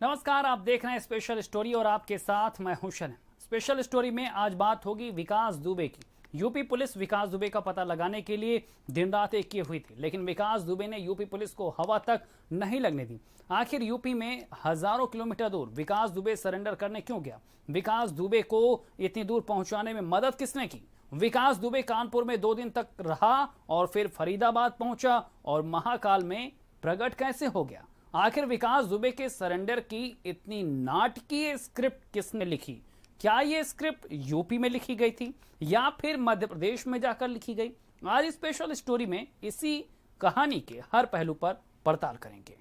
नमस्कार, आप देख रहे हैं स्पेशल स्टोरी और आपके साथ मैं हूं शन। स्पेशल स्टोरी में आज बात होगी विकास दुबे की। यूपी पुलिस विकास दुबे का पता लगाने के लिए दिन रात एक किए हुई थी, लेकिन विकास दुबे ने यूपी पुलिस को हवा तक नहीं लगने दी। आखिर यूपी में हजारों किलोमीटर दूर विकास दुबे सरेंडर करने क्यों गया? विकास दुबे को इतनी दूर पहुंचाने में मदद किसने की? विकास दुबे कानपुर में 2 दिन तक रहा और फिर फरीदाबाद पहुंचा और महाकाल में प्रकट कैसे हो गया? आखिर विकास दुबे के सरेंडर की इतनी नाटकीय स्क्रिप्ट किसने लिखी? क्या ये स्क्रिप्ट यूपी में लिखी गई थी या फिर मध्य प्रदेश में जाकर लिखी गई? आज स्पेशल स्टोरी में इसी कहानी के हर पहलू पर पड़ताल करेंगे।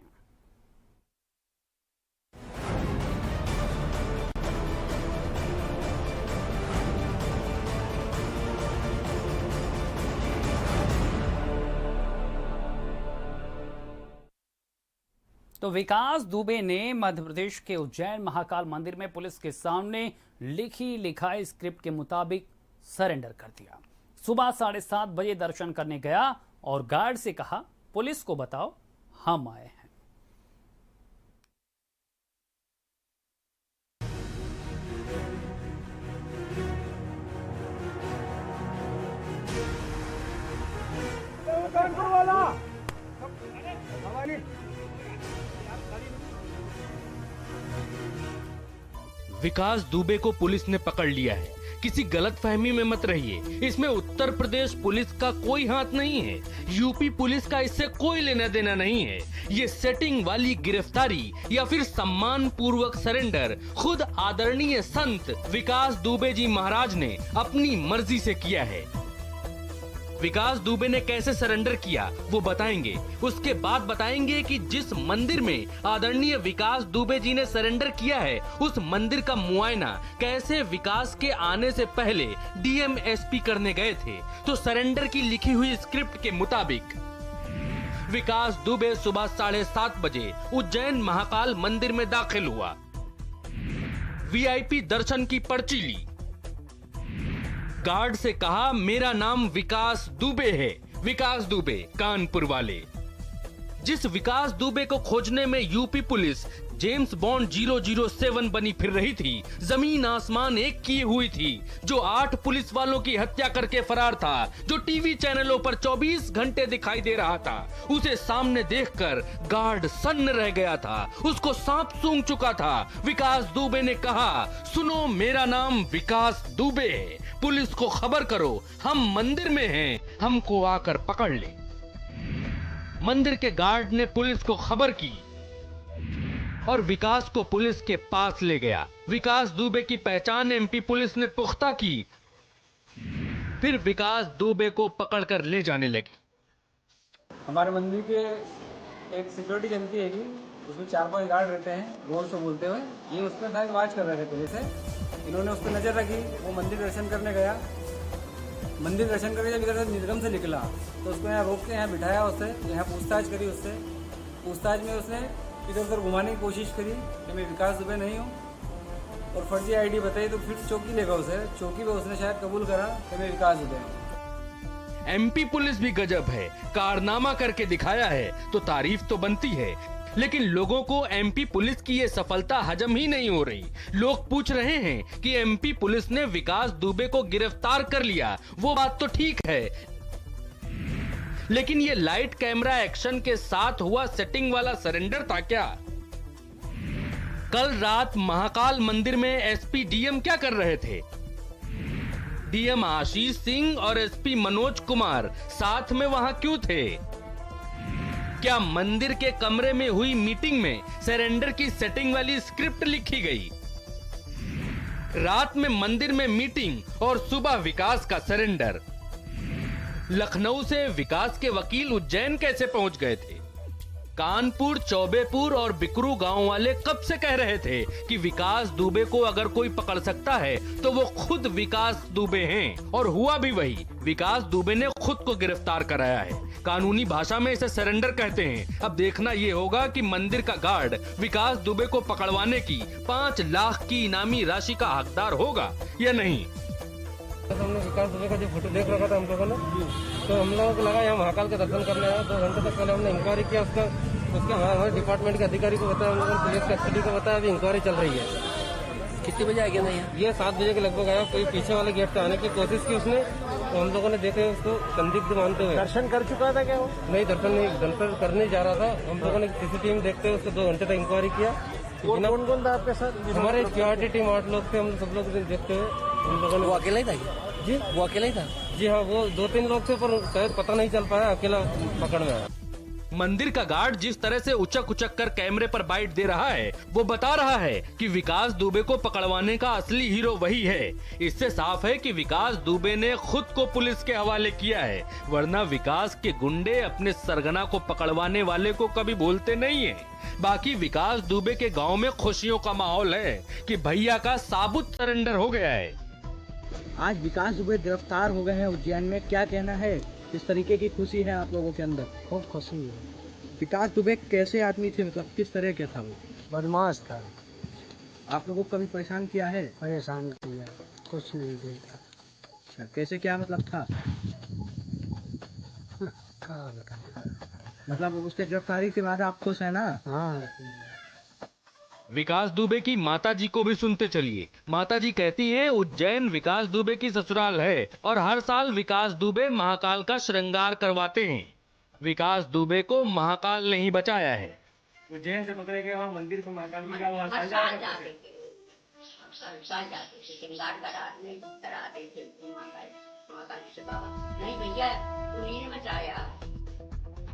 तो विकास दुबे ने मध्य प्रदेश के उज्जैन महाकाल मंदिर में पुलिस के सामने लिखी लिखाई स्क्रिप्ट के मुताबिक सरेंडर कर दिया। सुबह 7:30 बजे दर्शन करने गया और गार्ड से कहा, पुलिस को बताओ हम आए हैं। विकास दुबे को पुलिस ने पकड़ लिया है। किसी गलतफहमी में मत रहिए, इसमें उत्तर प्रदेश पुलिस का कोई हाथ नहीं है। यूपी पुलिस का इससे कोई लेना देना नहीं है। ये सेटिंग वाली गिरफ्तारी या फिर सम्मान पूर्वक सरेंडर खुद आदरणीय संत विकास दुबे जी महाराज ने अपनी मर्जी से किया है। विकास दुबे ने कैसे सरेंडर किया वो बताएंगे। उसके बाद बताएंगे कि जिस मंदिर में आदरणीय विकास दुबे जी ने सरेंडर किया है उस मंदिर का मुआयना कैसे विकास के आने से पहले डीएम एसपी करने गए थे। तो सरेंडर की लिखी हुई स्क्रिप्ट के मुताबिक विकास दुबे सुबह 7:30 बजे उज्जैन महाकाल मंदिर में दाखिल हुआ। वीआईपी दर्शन की पर्ची ली। गार्ड से कहा, मेरा नाम विकास दुबे है। विकास दुबे कानपुर वाले। जिस विकास दुबे को खोजने में यूपी पुलिस जेम्स बॉन्ड 007 बनी फिर रही थी, जमीन आसमान एक किए हुई थी, जो 8 पुलिस वालों की हत्या करके फरार था, जो टीवी चैनलों पर 24 घंटे दिखाई दे रहा था, उसे सामने देखकर गार्ड सन्न रह गया था। उसको सांप सूंघ चुका था। विकास दुबे ने कहा, सुनो, मेरा नाम विकास दुबे है, पुलिस को खबर करो, हम मंदिर में हैं, हमको आकर पकड़ ले। मंदिर के गार्ड ने पुलिस को खबर की और विकास को पुलिस के पास ले गया। विकास दुबे की पहचान एमपी पुलिस ने पुख्ता की। फिर विकास दुबे को पकड़कर ले जाने लगी। हमारे मंदिर के एक सिक्योरिटी चलती है कि उसमें 4-5 गार्ड रहते हैं, रोड से बोलते हुए। ये उस पर शायद वाच कर रहे थे पुलिस से। इन्होंने उस पर नज़र रखी। वो मंदिर दर्शन करने गया। मंदिर दर्शन करके जब इधर निर्गम से निकला तो उसको यहाँ रोक के यहाँ बिठाया। उससे यहाँ पूछताछ करी। उससे पूछताछ में उसने इधर उधर घुमाने की कोशिश करी कि मैं विकास दुबे नहीं हूँ और फर्जी आईडी बताई। तो फिर चौकी लेगा उसे। चौकी पे उसने शायद कबूल करा कि मैं विकास दुबे हूँ। एमपी पुलिस भी गजब है, कारनामा करके दिखाया है तो तारीफ तो बनती है, लेकिन लोगों को एमपी पुलिस की ये सफलता हजम ही नहीं हो रही। लोग पूछ रहे हैं कि एमपी पुलिस ने विकास दुबे को गिरफ्तार कर लिया, वो बात तो ठीक है, लेकिन ये लाइट कैमरा एक्शन के साथ हुआ सेटिंग वाला सरेंडर था क्या? कल रात महाकाल मंदिर में एसपी डीएम क्या कर रहे थे? डीएम आशीष सिंह और एसपी मनोज कुमार साथ में वहां क्यों थे? क्या मंदिर के कमरे में हुई मीटिंग में सरेंडर की सेटिंग वाली स्क्रिप्ट लिखी गई? रात में मंदिर में मीटिंग और सुबह विकास का सरेंडर। लखनऊ से विकास के वकील उज्जैन कैसे पहुंच गए थे? कानपुर, चौबेपुर और बिकरू गांव वाले कब से कह रहे थे कि विकास दुबे को अगर कोई पकड़ सकता है तो वो खुद विकास दुबे हैं, और हुआ भी वही। विकास दुबे ने खुद को गिरफ्तार कराया है। कानूनी भाषा में इसे सरेंडर कहते हैं। अब देखना ये होगा कि मंदिर का गार्ड विकास दुबे को पकड़वाने की 5 लाख की इनामी राशि का हकदार होगा या नहीं। हमने विकास दुबे का जो फोटो देख रखा था हम लोगों ने, तो हम लोगों को लगा यहाँ महाकाल के दर्शन करने आया। 2 घंटे तक पहले हमने इंक्वायरी किया उसका उसके हमारे डिपार्टमेंट के अधिकारी को बताया, उन लोगों ने पुलिस कस्टडी को बताया, अभी इंक्वायरी चल रही है। कितने बजे आ गया था यहाँ? ये 7 बजे के लगभग आया। कोई पीछे वाले गेट से आने की कोशिश की उसने, तो हम लोगों ने देखे उसको संदिग्ध मानते हुए। दर्शन कर चुका था क्या वो? नहीं, दर्शन करने जा रहा था। हम लोगों ने सीसीटीवी में देखते हुए उसको 2 घंटे तक इंक्वायरी किया। कौन कौन था आपके साथ? हमारे क्यूआरटी टीम 8 लोग थे, हम सब लोग देखते हुए हम लोगों ने। वो अकेला ही था जी? वो अकेला ही था जी हाँ, वो 2-3 लोग थे, पर शायद पता नहीं चल पाया, अकेला पकड़ में आया। मंदिर का गार्ड जिस तरह से उचक उचक कर कैमरे पर बाइट दे रहा है, वो बता रहा है कि विकास दुबे को पकड़वाने का असली हीरो वही है। इससे साफ है कि विकास दुबे ने खुद को पुलिस के हवाले किया है, वरना विकास के गुंडे अपने सरगना को पकड़वाने वाले को कभी भूलते नहीं है। बाकी विकास दुबे के गांव में खुशियों का माहौल है कि भैया का साबुत सरेंडर हो गया है। आज विकास दुबे गिरफ्तार हो गए हैं उज्जैन में, क्या कहना है? किस तरीके की खुशी है आप लोगों के अंदर? खूब खुशी है। विकास दुबे कैसे आदमी थे, मतलब किस तरह के था वो? बदमाश था, आप लोगों को कभी परेशान किया है? परेशान किया, कुछ नहीं देता। अच्छा, कैसे क्या मतलब था? क्या बताएं? मतलब उसके गिरफ्तारी के बाद आप खुश है ना? हाँ, विकास दुबे की माताजी को भी सुनते चलिए। माताजी कहती हैं उज्जैन विकास दुबे की ससुराल है और हर साल विकास दुबे महाकाल का श्रृंगार करवाते हैं। विकास दुबे को महाकाल ने ही बचाया है। उज्जैन से पकड़े गए वहाँ मंदिर को महाकाल जी का वहाँ हर साल जाते थे, साल जाते थे, श्रृंगार कराते थे महाकाल जी से। बाबा नहीं भैया, उन्हीं ने बचाया।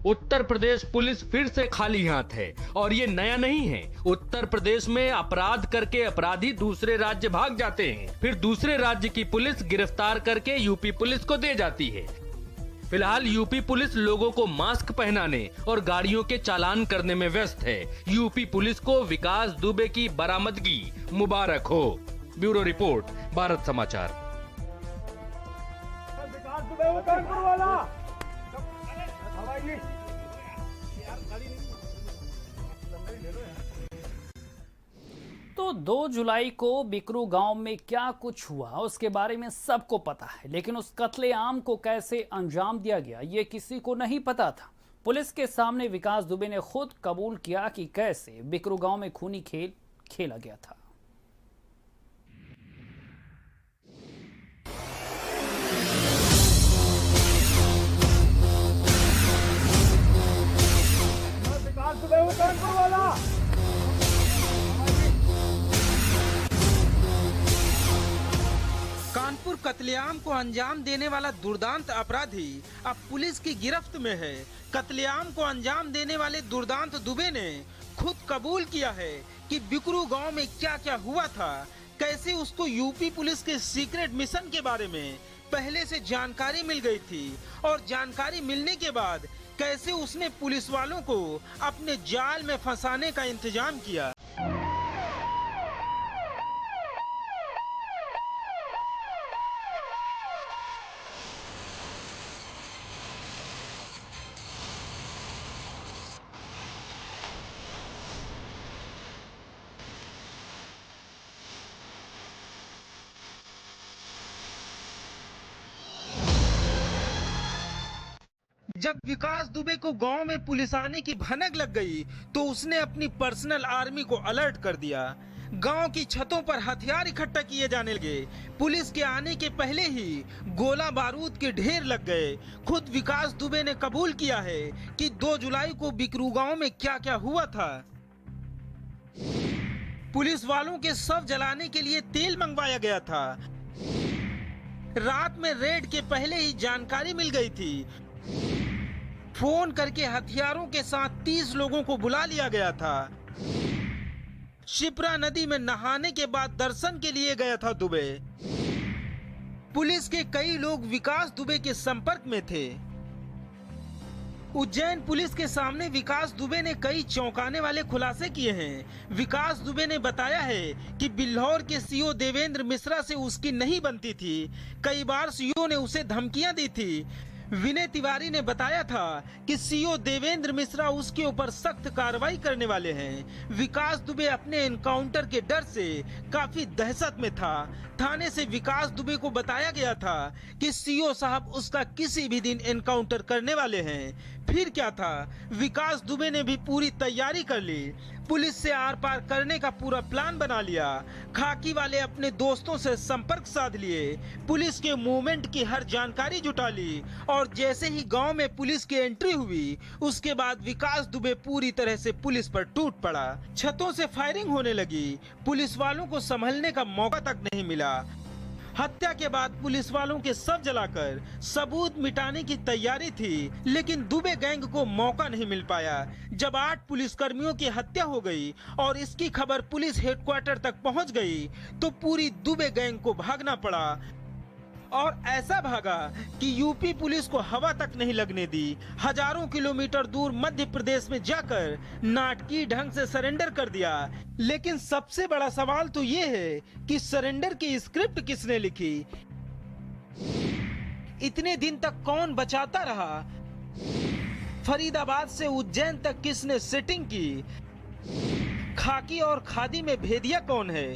उत्तर प्रदेश पुलिस फिर से खाली हाथ है और ये नया नहीं है। उत्तर प्रदेश में अपराध करके अपराधी दूसरे राज्य भाग जाते हैं, फिर दूसरे राज्य की पुलिस गिरफ्तार करके यूपी पुलिस को दे जाती है। फिलहाल यूपी पुलिस लोगों को मास्क पहनाने और गाड़ियों के चालान करने में व्यस्त है। यूपी पुलिस को विकास दुबे की बरामदगी मुबारक हो। ब्यूरो रिपोर्ट, भारत समाचार। तो 2 जुलाई को बिकरू गांव में क्या कुछ हुआ उसके बारे में सबको पता है, लेकिन उस कत्लेआम को कैसे अंजाम दिया गया ये किसी को नहीं पता था। पुलिस के सामने विकास दुबे ने खुद कबूल किया कि कैसे बिकरू गांव में खूनी खेल खेला गया था। कानपुर कत्लेआम को अंजाम देने वाला दुर्दांत अपराधी अब पुलिस की गिरफ्त में है। कत्लेआम को अंजाम देने वाले दुर्दांत दुबे ने खुद कबूल किया है कि बिकरू गांव में क्या क्या हुआ था, कैसे उसको यूपी पुलिस के सीक्रेट मिशन के बारे में पहले से जानकारी मिल गई थी और जानकारी मिलने के बाद कैसे उसने पुलिस वालों को अपने जाल में फंसाने का इंतजाम किया। जब विकास दुबे को गांव में पुलिस आने की भनक लग गई तो उसने अपनी पर्सनल आर्मी को अलर्ट कर दिया। गांव की छतों पर हथियार इकट्ठा किए जाने लगे। पुलिस के आने के पहले ही गोला बारूद के ढेर लग गए। खुद विकास दुबे ने कबूल किया है कि 2 जुलाई को बिकरू गांव में क्या क्या हुआ था। पुलिस वालों के शव जलाने के लिए तेल मंगवाया गया था। रात में रेड के पहले ही जानकारी मिल गई थी। फोन करके हथियारों के साथ 30 लोगों को बुला लिया गया था। शिप्रा नदी में नहाने के बाद दर्शन के लिए गया था दुबे। पुलिस के कई लोग विकास दुबे के संपर्क में थे। उज्जैन पुलिस के सामने विकास दुबे ने कई चौंकाने वाले खुलासे किए हैं। विकास दुबे ने बताया है कि बिल्हौर के सीओ देवेंद्र मिश्रा से उसकी नहीं बनती थी। कई बार सीओ ने उसे धमकियां दी थी। विनय तिवारी ने बताया था कि सीओ देवेंद्र मिश्रा उसके ऊपर सख्त कार्रवाई करने वाले हैं। विकास दुबे अपने एनकाउंटर के डर से काफी दहशत में था। थाने से विकास दुबे को बताया गया था कि सीओ साहब उसका किसी भी दिन एनकाउंटर करने वाले हैं। फिर क्या था, विकास दुबे ने भी पूरी तैयारी कर ली। पुलिस से आर पार करने का पूरा प्लान बना लिया। खाकी वाले अपने दोस्तों से संपर्क साध लिए, पुलिस के मूवमेंट की हर जानकारी जुटा ली और जैसे ही गांव में पुलिस की एंट्री हुई उसके बाद विकास दुबे पूरी तरह से पुलिस पर टूट पड़ा। छतों से फायरिंग होने लगी, पुलिस वालों को संभलने का मौका तक नहीं मिला। हत्या के बाद पुलिस वालों के शव जलाकर सबूत मिटाने की तैयारी थी, लेकिन दुबे गैंग को मौका नहीं मिल पाया। जब 8 पुलिसकर्मियों की हत्या हो गई और इसकी खबर पुलिस हेडक्वार्टर तक पहुंच गई तो पूरी दुबे गैंग को भागना पड़ा और ऐसा भागा कि यूपी पुलिस को हवा तक नहीं लगने दी। हजारों किलोमीटर दूर मध्य प्रदेश में जाकर नाटकीय ढंग से सरेंडर कर दिया। लेकिन सबसे बड़ा सवाल तो ये है कि सरेंडर की स्क्रिप्ट किसने लिखी? इतने दिन तक कौन बचाता रहा? फरीदाबाद से उज्जैन तक किसने सेटिंग की? खाकी और खादी में भेदिया कौन है?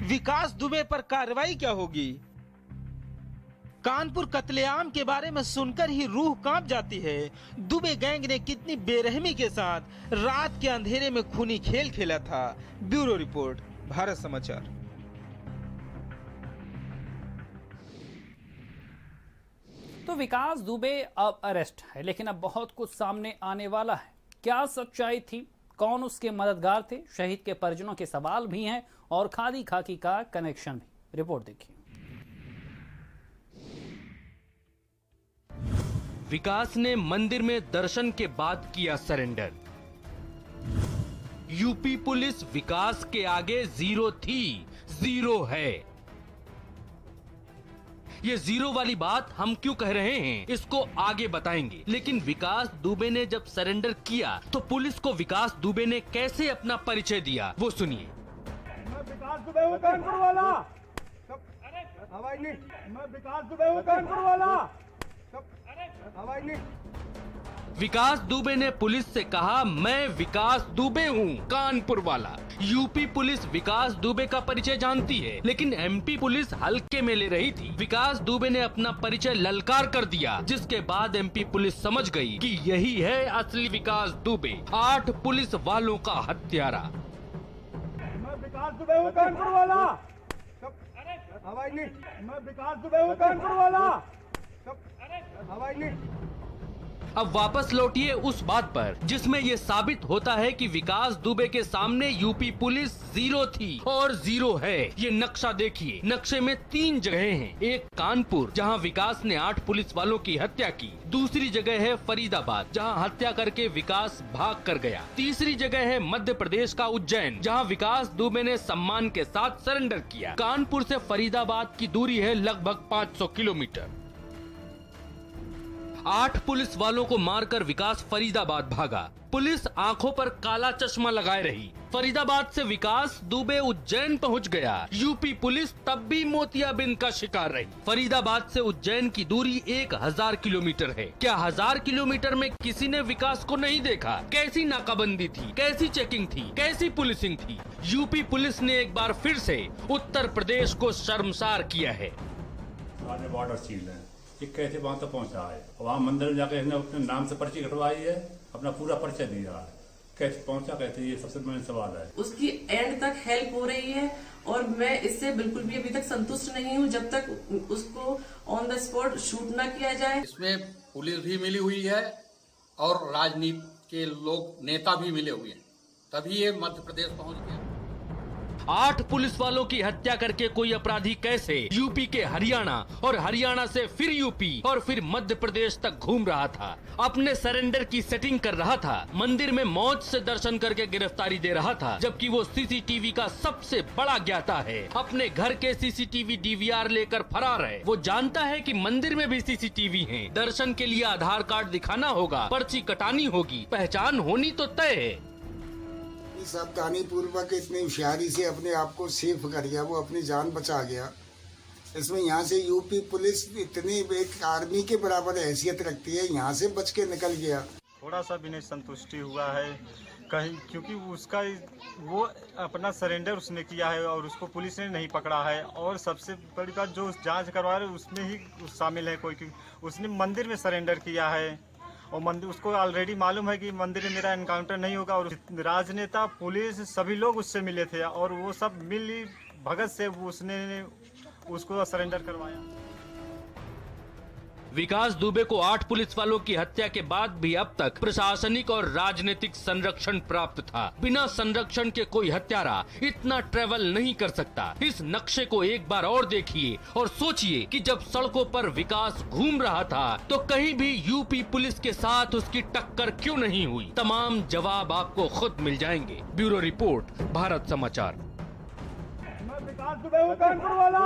विकास दुबे पर कार्रवाई क्या होगी? कानपुर कत्लेआम के बारे में सुनकर ही रूह कांप जाती है। दुबे गैंग ने कितनी बेरहमी के साथ रात के अंधेरे में खूनी खेल खेला था। ब्यूरो रिपोर्ट, भारत समाचार। तो विकास दुबे अब अरेस्ट है, लेकिन अब बहुत कुछ सामने आने वाला है। क्या सच्चाई थी, कौन उसके मददगार थे, शहीद के परिजनों के सवाल भी हैं और खादी खाकी का कनेक्शन भी। रिपोर्ट देखिए। विकास ने मंदिर में दर्शन के बाद किया सरेंडर। यूपी पुलिस विकास के आगे जीरो थी, जीरो है। ये जीरो वाली बात हम क्यों कह रहे हैं इसको आगे बताएंगे, लेकिन विकास दुबे ने जब सरेंडर किया तो पुलिस को विकास दुबे ने कैसे अपना परिचय दिया वो सुनिए। मैं विकास दुबे हूँ कानपुर वाला। आवाज नहीं। मैं विकास दुबे हूँ कानपुर वाला। आवाज नहीं। विकास दुबे ने पुलिस से कहा, मैं विकास दुबे हूँ कानपुर वाला। यूपी पुलिस विकास दुबे का परिचय जानती है, लेकिन एमपी पुलिस हल्के में ले रही थी। विकास दुबे ने अपना परिचय ललकार कर दिया, जिसके बाद एमपी पुलिस समझ गई कि यही है असली विकास दुबे, 8 पुलिस वालों का हत्यारा। मैं विकास दुबे हूँ कानपुर वाला। आवाज नहीं। मैं विकास दुबे हूँ कानपुर वाला। आवाज नहीं। अब वापस लौटिए उस बात पर जिसमें यह साबित होता है कि विकास दुबे के सामने यूपी पुलिस जीरो थी और जीरो है। ये नक्शा देखिए, नक्शे में 3 जगहें हैं। एक कानपुर, जहां विकास ने 8 पुलिस वालों की हत्या की। दूसरी जगह है फरीदाबाद, जहां हत्या करके विकास भाग कर गया। तीसरी जगह है मध्य प्रदेश का उज्जैन, जहां विकास दुबे ने सम्मान के साथ सरेंडर किया। कानपुर से फरीदाबाद की दूरी है लगभग 500 किलोमीटर। 8 पुलिस वालों को मारकर विकास फरीदाबाद भागा। पुलिस आंखों पर काला चश्मा लगाए रही। फरीदाबाद से विकास दुबे उज्जैन पहुंच गया। यूपी पुलिस तब भी मोतियाबिंद का शिकार रही। फरीदाबाद से उज्जैन की दूरी 1000 किलोमीटर है। क्या 1000 किलोमीटर में किसी ने विकास को नहीं देखा? कैसी नाकाबंदी थी, कैसी चेकिंग थी, कैसी पुलिसिंग थी। यूपी पुलिस ने एक बार फिर से उत्तर प्रदेश को शर्मसार किया है। बॉर्डर सील है, ये कैसे वहां तक पहुंचा है? वहां मंदिर में जाकर इसने अपने नाम से पर्ची कटवाई है, अपना पूरा परिचय दिया है। कैसे पहुंचा, कैसे, ये सबसे मेन सवाल है। उसकी एंड तक हेल्प हो रही है और मैं इससे बिल्कुल भी अभी तक संतुष्ट नहीं हूं जब तक उसको ऑन द स्पॉट शूट ना किया जाए। इसमें पुलिस भी मिली हुई है और राजनीति के लोग, नेता भी मिले हुए हैं, तभी ये मध्य प्रदेश पहुंच गया। 8 पुलिस वालों की हत्या करके कोई अपराधी कैसे यूपी के हरियाणा और हरियाणा से फिर यूपी और फिर मध्य प्रदेश तक घूम रहा था, अपने सरेंडर की सेटिंग कर रहा था, मंदिर में मौज से दर्शन करके गिरफ्तारी दे रहा था, जबकि वो सीसीटीवी का सबसे बड़ा ज्ञाता है। अपने घर के सीसीटीवी डीवीआर लेकर फरार है। वो जानता है कि मंदिर में भी सीसीटीवी है। दर्शन के लिए आधार कार्ड दिखाना होगा, पर्ची कटानी होगी, पहचान होनी तो तय है। सावधानी पूर्वक इतनी होशियारी से अपने आप को सेफ कर गया, वो अपनी जान बचा गया। इसमें यहाँ से यूपी पुलिस इतनी एक आर्मी के बराबर हैसियत रखती है, यहाँ से बच के निकल गया। थोड़ा सा भी नहीं संतुष्टि हुआ है कहीं, क्योंकि उसका वो अपना सरेंडर उसने किया है और उसको पुलिस ने नहीं पकड़ा है। और सबसे बड़ी बात, जो जांच करवा रहे उसमें ही शामिल है कोई, उसने मंदिर में सरेंडर किया है और मंदिर उसको ऑलरेडी मालूम है कि मंदिर में मेरा एनकाउंटर नहीं होगा। और राजनेता, पुलिस, सभी लोग उससे मिले थे और वो सब मिली भगत से उसने उसको सरेंडर करवाया। विकास दुबे को 8 पुलिस वालों की हत्या के बाद भी अब तक प्रशासनिक और राजनीतिक संरक्षण प्राप्त था। बिना संरक्षण के कोई हत्यारा इतना ट्रेवल नहीं कर सकता। इस नक्शे को एक बार और देखिए और सोचिए कि जब सड़कों पर विकास घूम रहा था तो कहीं भी यूपी पुलिस के साथ उसकी टक्कर क्यों नहीं हुई? तमाम जवाब आपको खुद मिल जाएंगे। ब्यूरो रिपोर्ट, भारत समाचार। विकास दुबे हूँ कानपुर वाला,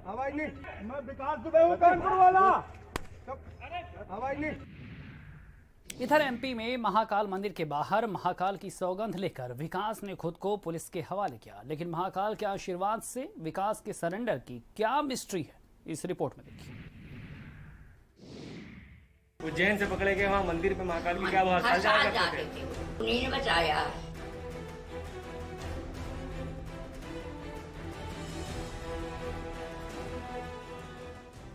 हवाई नहीं। मैं विकास दुबे हूँ कानपुर वाला, हवाई नहीं। इधर एमपी में महाकाल मंदिर के बाहर महाकाल की सौगंध लेकर विकास ने खुद को पुलिस के हवाले किया, लेकिन महाकाल के आशीर्वाद से विकास के सरेंडर की क्या मिस्ट्री है, इस रिपोर्ट में देखिए। उज्जैन से पकड़े गए वहाँ मंदिर पे महाकाल की क्या हर साल जाते थे, उन्हीं ने बचाया।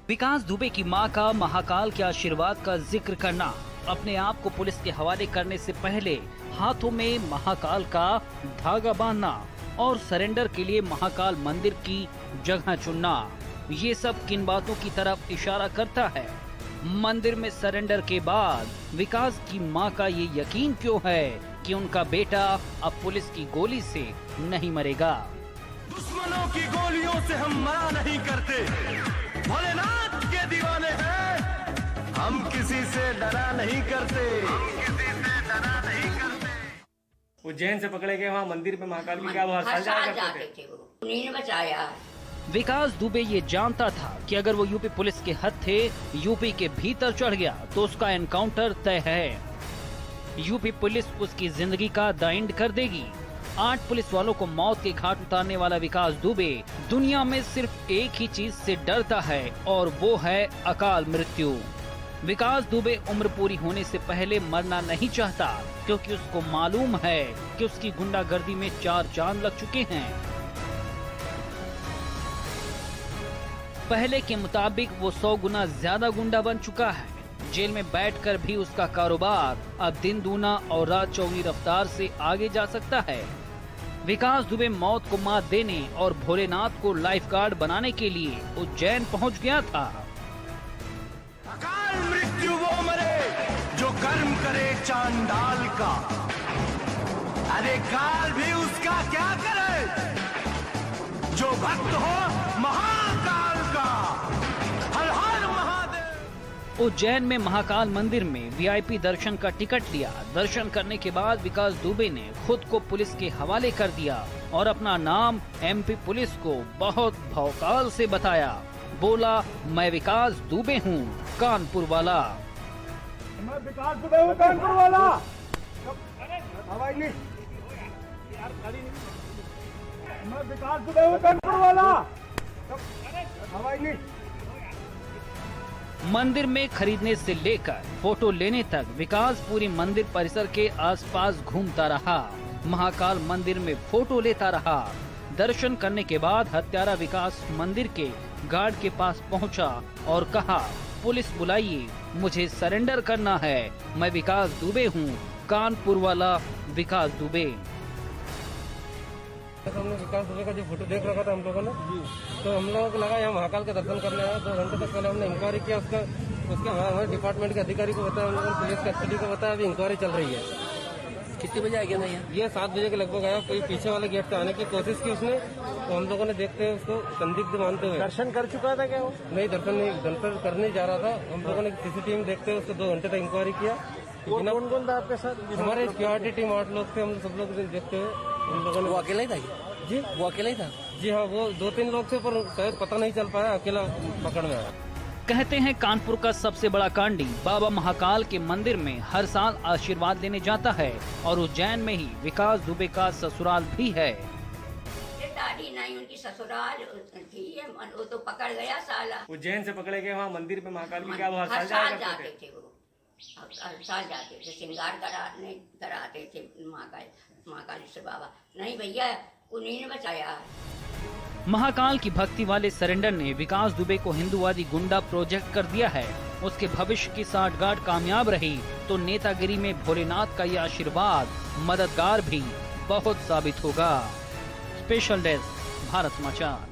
विकास दुबे की मां का महाकाल के आशीर्वाद का जिक्र करना, अपने आप को पुलिस के हवाले करने से पहले हाथों में महाकाल का धागा बांधना और सरेंडर के लिए महाकाल मंदिर की जगह चुनना, ये सब किन बातों की तरफ इशारा करता है? मंदिर में सरेंडर के बाद विकास की मां का ये यकीन क्यों है कि उनका बेटा अब पुलिस की गोली से नहीं मरेगा? दुश्मनों की गोलियों से हम मरा नहीं करते, भोलेनाथ के दीवाने हैं, हम किसी से डरा नहीं करते, उज्जैन से पकड़े गए वहाँ मंदिर पे महाकाल की क्या हर साल जाते थे, उन्हीं ने बचाया। विकास दुबे ये जानता था कि अगर वो यूपी पुलिस के हत्थे यूपी के भीतर चढ़ गया तो उसका एनकाउंटर तय है। यूपी पुलिस उसकी जिंदगी का द एंड कर देगी। 8 पुलिस वालों को मौत के घाट उतारने वाला विकास दुबे दुनिया में सिर्फ एक ही चीज से डरता है और वो है अकाल मृत्यु। विकास दुबे उम्र पूरी होने से पहले मरना नहीं चाहता, क्योंकि उसको मालूम है कि उसकी गुंडागर्दी में 4 चांद लग चुके हैं। पहले के मुताबिक वो 100 गुना ज्यादा गुंडा बन चुका है। जेल में बैठकर भी उसका कारोबार अब दिन दूना और रात चौगुनी रफ्तार से आगे जा सकता है। विकास दुबे मौत को मात देने और भोलेनाथ को लाइफ गार्ड बनाने के लिए उज्जैन पहुंच गया था। अकाल मृत्यु वो मरे जो कर्म करे चांडाल का, अरे काल भी उसका क्या करे जो भक्त हो महाकाल का। हर हर महादेव। उज्जैन में महाकाल मंदिर में वीआईपी दर्शन का टिकट लिया। दर्शन करने के बाद विकास दुबे ने खुद को पुलिस के हवाले कर दिया और अपना नाम एमपी पुलिस को बहुत भौकाल से बताया। बोला, मैं विकास दुबे हूँ, कानपुर वाला। मैं विकास दुबे हूँ, कानपुर वाला। हवाई नहीं। मैं विकास दुबे हूँ, कानपुर वाला। हवाई नहीं। मंदिर में खरीदने से लेकर फोटो लेने तक विकास पूरी मंदिर परिसर के आसपास घूमता रहा। महाकाल मंदिर में फोटो लेता रहा। दर्शन करने के बाद हत्यारा विकास मंदिर के गार्ड के पास पहुंचा और कहा, पुलिस बुलाइए, मुझे सरेंडर करना है। मैं विकास दुबे हूँ, कानपुर वाला विकास दुबे। हमने विकास दुबे का जो फोटो देख रखा था हम लोगों ने, तो हम लोगों को लगा यहाँ महाकाल का दर्शन करने आया। 2 घंटे तक पहले हमने इंक्वायरी किया, उसके हमारे डिपार्टमेंट के अधिकारी को बताया, हम लोगों ने पुलिस कस्टडी को बताया, अभी इंक्वायरी चल रही है। कितने बजे आ गया था यहाँ? ये 7 बजे के लगभग आया। कोई पीछे वाले गेट से आने की कोशिश की उसने, तो हम लोगों ने देखते हुए उसको संदिग्ध मानते हुए। दर्शन कर चुका था क्या वो? नहीं, दर्शन करने जा रहा था। हम लोगों ने सीसीटीवी में देखते हुए उसको 2 घंटे तक इंक्वायरी किया। कौन कौन था आपके साथ? हमारे सिक्योरिटी टीम 8 लोग थे, हम सब लोग देखते हुए हम लोगों ने। वो अकेला ही था जी? वो अकेला ही था? जी हाँ, वो 2-3 लोग थे, पर शायद पता नहीं चल पाया, अकेला पकड़ में आया। कहते हैं कानपुर का सबसे बड़ा कांडी बाबा महाकाल के मंदिर में हर साल आशीर्वाद लेने जाता है और उज्जैन में ही विकास दुबे का ससुराल भी है। शादी नहीं, उनकी ससुराल थी, वो तो पकड़ गया साला। उज्जैन से पकड़े गए वहाँ मंदिर पे महाकाल की, क्या वो हर साल जाते थे वो, हर साल जाते थे, श्रृंगार कराते थे महाकालेश्वर बाबा। नहीं भैया, उन्हीं ने बचाया है। महाकाल की भक्ति वाले सरेंडर ने विकास दुबे को हिंदूवादी गुंडा प्रोजेक्ट कर दिया है। उसके भविष्य की साठगांठ कामयाब रही तो नेतागिरी में भोलेनाथ का यह आशीर्वाद मददगार भी बहुत साबित होगा। स्पेशल डेस्क, भारत समाचार।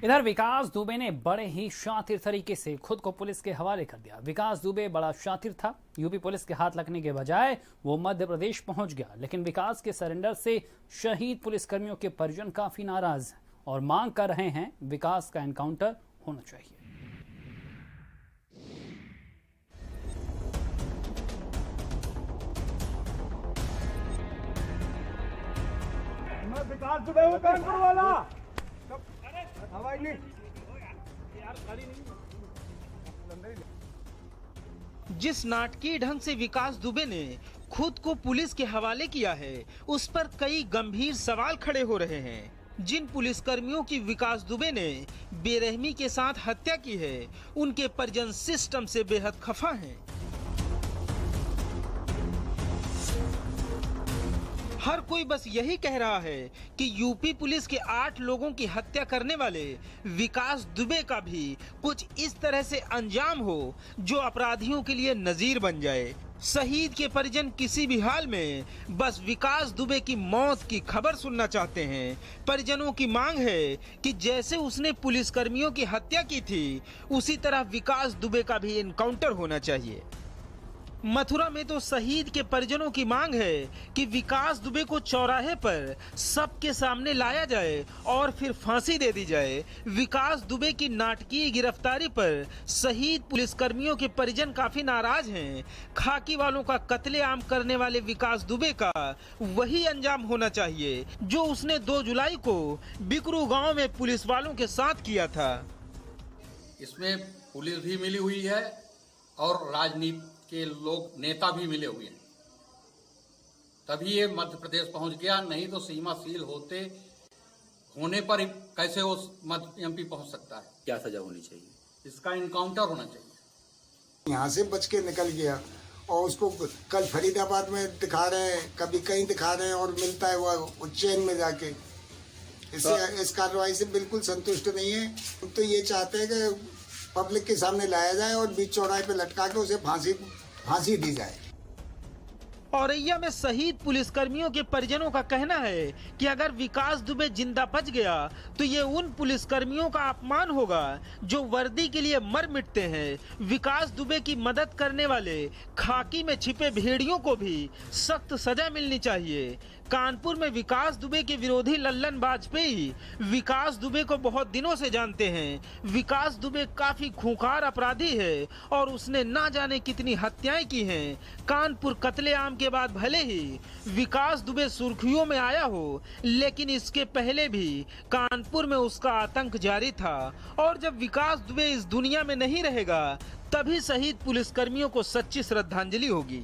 इधर विकास दुबे ने बड़े ही शातिर तरीके से खुद को पुलिस के हवाले कर दिया। विकास दुबे बड़ा शातिर था। यूपी पुलिस के हाथ लगने के बजाय वो मध्य प्रदेश पहुंच गया। लेकिन विकास के सरेंडर से शहीद पुलिसकर्मियों के परिजन काफी नाराज हैं और मांग कर रहे हैं विकास का एनकाउंटर होना चाहिए। विकास दुबे वो कानपुर वाला जिस नाटकीय ढंग से विकास दुबे ने खुद को पुलिस के हवाले किया है, उस पर कई गंभीर सवाल खड़े हो रहे हैं। जिन पुलिसकर्मियों की विकास दुबे ने बेरहमी के साथ हत्या की है, उनके परिजन सिस्टम से बेहद खफा हैं। हर कोई बस यही कह रहा है कि यूपी पुलिस के 8 लोगों की हत्या करने वाले विकास दुबे का भी कुछ इस तरह से अंजाम हो जो अपराधियों के लिए नजीर बन जाए। शहीद के परिजन किसी भी हाल में बस विकास दुबे की मौत की खबर सुनना चाहते हैं। परिजनों की मांग है कि जैसे उसने पुलिसकर्मियों की हत्या की थी, उसी तरह विकास दुबे का भी एनकाउंटर होना चाहिए। मथुरा में तो शहीद के परिजनों की मांग है कि विकास दुबे को चौराहे पर सबके सामने लाया जाए और फिर फांसी दे दी जाए। विकास दुबे की नाटकीय गिरफ्तारी पर शहीद पुलिसकर्मियों के परिजन काफी नाराज हैं। खाकी वालों का कत्लेआम करने वाले विकास दुबे का वही अंजाम होना चाहिए जो उसने 2 जुलाई को बिकरू गांव में पुलिस वालों के साथ किया था। इसमें पुलिस भी मिली हुई है और राजनीति के लोग, नेता भी मिले हुए हैं, तभी ये मध्य प्रदेश पहुंच गया। नहीं तो सीमा सील होने पर कैसे वो मध्य एमपी पहुंच सकता है? क्या सजा होनी चाहिए? इसका इनकाउंटर होना चाहिए। यहाँ से बच के निकल गया और उसको कल फरीदाबाद में दिखा रहे हैं, कभी कहीं दिखा रहे हैं और मिलता है वो उज्जैन में जाके। इस कार्रवाई से बिल्कुल संतुष्ट नहीं है। तो ये चाहते हैं कि पब्लिक के सामने लाया जाए और बीच चौराहे पे लटका के उसे फांसी दी जाए। औरैया में शहीद पुलिसकर्मियों के परिजनों का कहना है कि अगर विकास दुबे जिंदा बच गया तो ये उन पुलिसकर्मियों का अपमान होगा जो वर्दी के लिए मर मिटते हैं। विकास दुबे की मदद करने वाले खाकी में छिपे भेड़ियों को भी सख्त सजा मिलनी चाहिए। कानपुर में विकास दुबे के विरोधी लल्लन वाजपेयी विकास दुबे को बहुत दिनों से जानते हैं। विकास दुबे काफी खूंखार अपराधी है और उसने ना जाने कितनी हत्याएं की हैं। कानपुर कत्लेआम के बाद भले ही विकास दुबे सुर्खियों में आया हो, लेकिन इसके पहले भी कानपुर में उसका आतंक जारी था। और जब विकास दुबे इस दुनिया में नहीं रहेगा, तभी शहीद पुलिसकर्मियों को सच्ची श्रद्धांजलि होगी।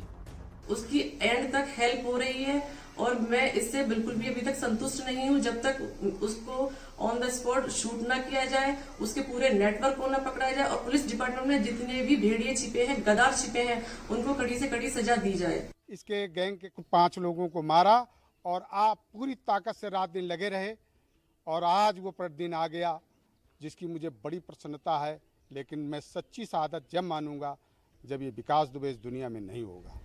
उसकी एंड तक हेल्प हो रही है और मैं इससे बिल्कुल भी अभी तक संतुष्ट नहीं हूँ। जब तक उसको ऑन द स्पॉट शूट ना किया जाए, उसके पूरे नेटवर्क को ना पकड़ा जाए और पुलिस डिपार्टमेंट में जितने भी भेड़िए छिपे हैं, गद्दार छिपे हैं, उनको कड़ी से कड़ी सजा दी जाए। इसके गैंग के 5 लोगों को मारा और आप पूरी ताकत से रात दिन लगे रहे और आज वो दिन आ गया जिसकी मुझे बड़ी प्रसन्नता है। लेकिन मैं सच्ची शहादत जब मानूंगा जब ये विकास दुबे इस दुनिया में नहीं होगा।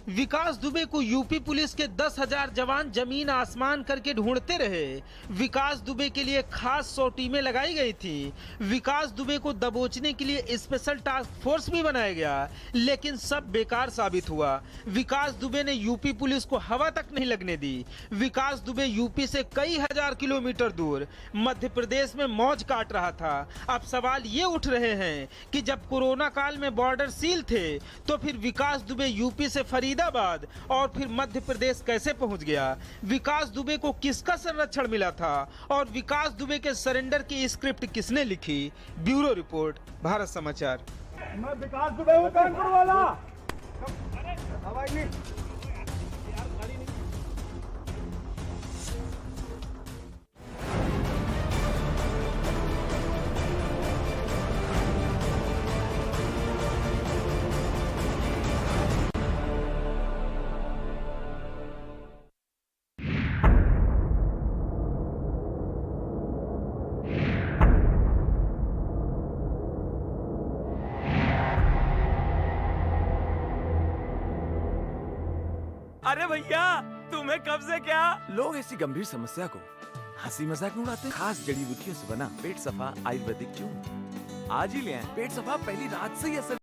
विकास दुबे को यूपी पुलिस के 10,000 जवान जमीन आसमान करके ढूंढते रहे। विकास दुबे के लिए खास 100 टीमें लगाई गई थी। विकास दुबे को दबोचने के लिए स्पेशल टास्क फोर्स भी बनाया गया, लेकिन सब बेकार साबित हुआ। विकास दुबे ने यूपी पुलिस को हवा तक नहीं लगने दी। विकास दुबे यूपी से कई हजार किलोमीटर दूर मध्य प्रदेश में मौज काट रहा था। अब सवाल ये उठ रहे हैं कि जब कोरोना काल में बॉर्डर सील थे तो फिर विकास दुबे यूपी से फरीदाबाद और फिर मध्य प्रदेश कैसे पहुंच गया? विकास दुबे को किसका संरक्षण मिला था और विकास दुबे के सरेंडर की स्क्रिप्ट किसने लिखी? ब्यूरो रिपोर्ट, भारत समाचार। मैं विकास दुबे हूं, कानपुर वाला। अरे भैया तुम्हें कब से क्या? लोग ऐसी गंभीर समस्या को हंसी मजाक में उड़ाते हैं। खास जड़ी बूटियों से बना पेट सफा आयुर्वेदिक क्यों? आज ही ले आएं पेट सफा, पहली रात से ही असर